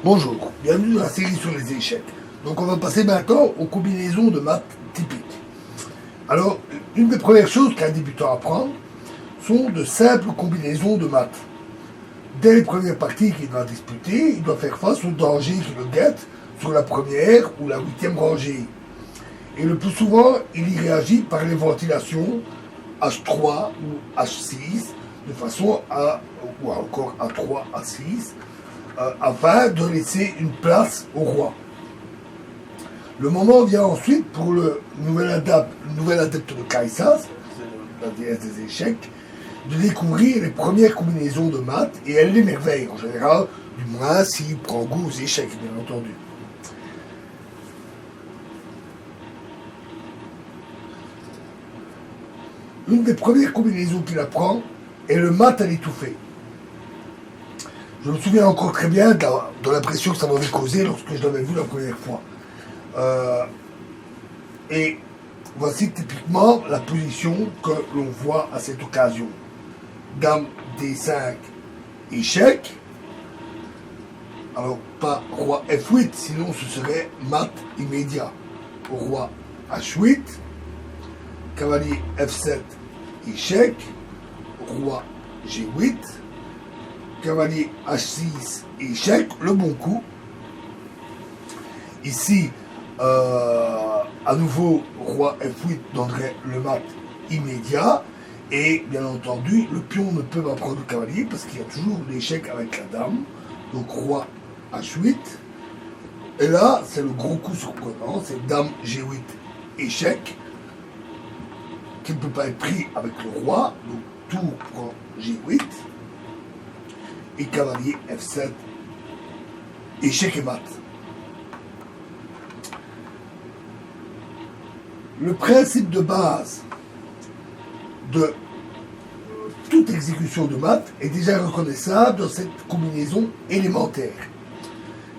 Bonjour, bienvenue dans la série sur les échecs. Donc on va passer maintenant aux combinaisons de maths typiques. Alors, une des premières choses qu'un débutant apprend sont de simples combinaisons de maths. Dès les premières parties qu'il va disputer, il doit faire face aux dangers qui le guettent sur la première ou la 8e rangée. Et le plus souvent, il y réagit par les ventilations H3 ou H6, de façon à, ou encore A3, A6, afin de laisser une place au roi. Le moment vient ensuite pour le nouvel adepte de Caïsas, la déesse des échecs, de découvrir les premières combinaisons de maths, et elle l'émerveille en général, du moins s'il prend goût aux échecs, bien entendu. Une des premières combinaisons qu'il apprend est le maths à l'étouffée. Je me souviens encore très bien de l'impression que ça m'avait causé lorsque je l'avais vu la première fois. Et voici typiquement la position que l'on voit à cette occasion. Dame D5, échec. Alors, pas roi F8, sinon ce serait mat immédiat. Roi H8, cavalier F7, échec. Roi G8, cavalier H6, échec, le bon coup. Ici, à nouveau, roi F8 donnerait le mat immédiat. Et bien entendu, le pion ne peut pas prendre le cavalier parce qu'il y a toujours l'échec avec la dame. Donc roi H8. Et là, c'est le gros coup surprenant, c'est dame G8, échec, qui ne peut pas être pris avec le roi. Donc tour prend G8. Et cavalier F7, échec et mat. Le principe de base de toute exécution de maths est déjà reconnaissable dans cette combinaison élémentaire.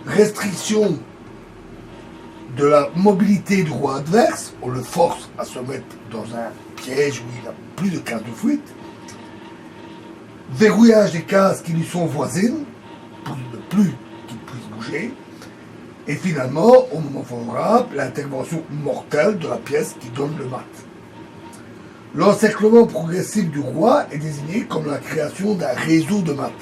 Restriction de la mobilité du roi adverse, on le force à se mettre dans un piège où il n'a plus de cases de fuite. Verrouillage des cases qui lui sont voisines, pour ne plus qu'il puisse bouger. Et finalement, au moment favorable, l'intervention mortelle de la pièce qui donne le mat. L'encerclement progressif du roi est désigné comme la création d'un réseau de maths.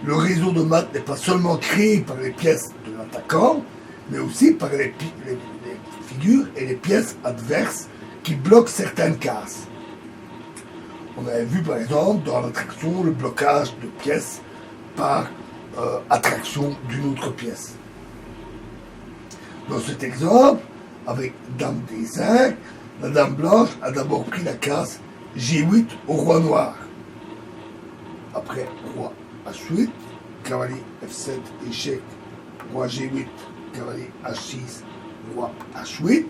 Le réseau de maths n'est pas seulement créé par les pièces de l'attaquant, mais aussi par les figures et les pièces adverses qui bloquent certaines cases. On avait vu par exemple dans l'attraction le blocage de pièces par attraction d'une autre pièce. Dans cet exemple, avec dame D5, la dame blanche a d'abord pris la case G8 au roi noir. Après, roi H8, cavalier F7, échec, roi G8, cavalier H6, roi H8.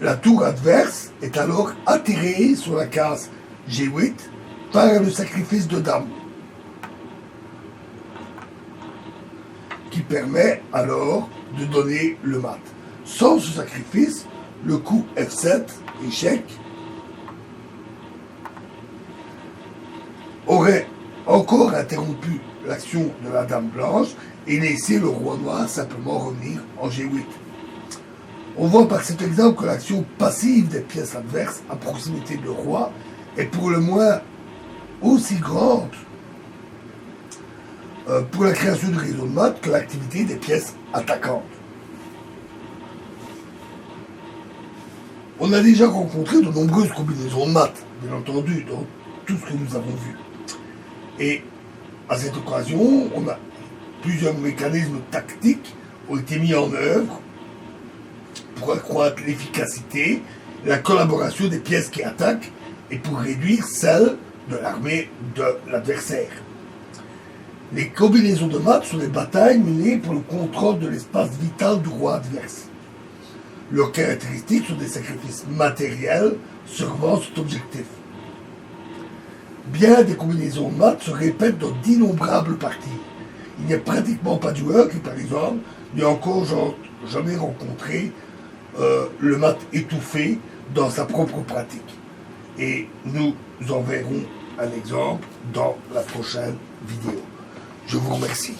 La tour adverse est alors atterrée sur la case G8 par le sacrifice de dame, qui permet alors de donner le mat. Sans ce sacrifice, le coup F7, échec, aurait encore interrompu l'action de la dame blanche et laissé le roi noir simplement revenir en G8. On voit par cet exemple que l'action passive des pièces adverses à proximité du roi est pour le moins aussi grande pour la création du réseau de maths que l'activité des pièces attaquantes. On a déjà rencontré de nombreuses combinaisons de maths, bien entendu, dans tout ce que nous avons vu. Et à cette occasion, plusieurs mécanismes tactiques ont été mis en œuvre pour accroître l'efficacité et la collaboration des pièces qui attaquent et pour réduire celle de l'armée de l'adversaire. Les combinaisons de maths sont des batailles menées pour le contrôle de l'espace vital du roi adverse. Leurs caractéristiques sont des sacrifices matériels servant cet objectif. Bien des combinaisons de maths se répètent dans d'innombrables parties. Il n'y a pratiquement pas de joueur qui, par exemple, n'ait encore jamais rencontré le mat étouffé dans sa propre pratique. Et nous en verrons un exemple dans la prochaine vidéo. Je vous remercie.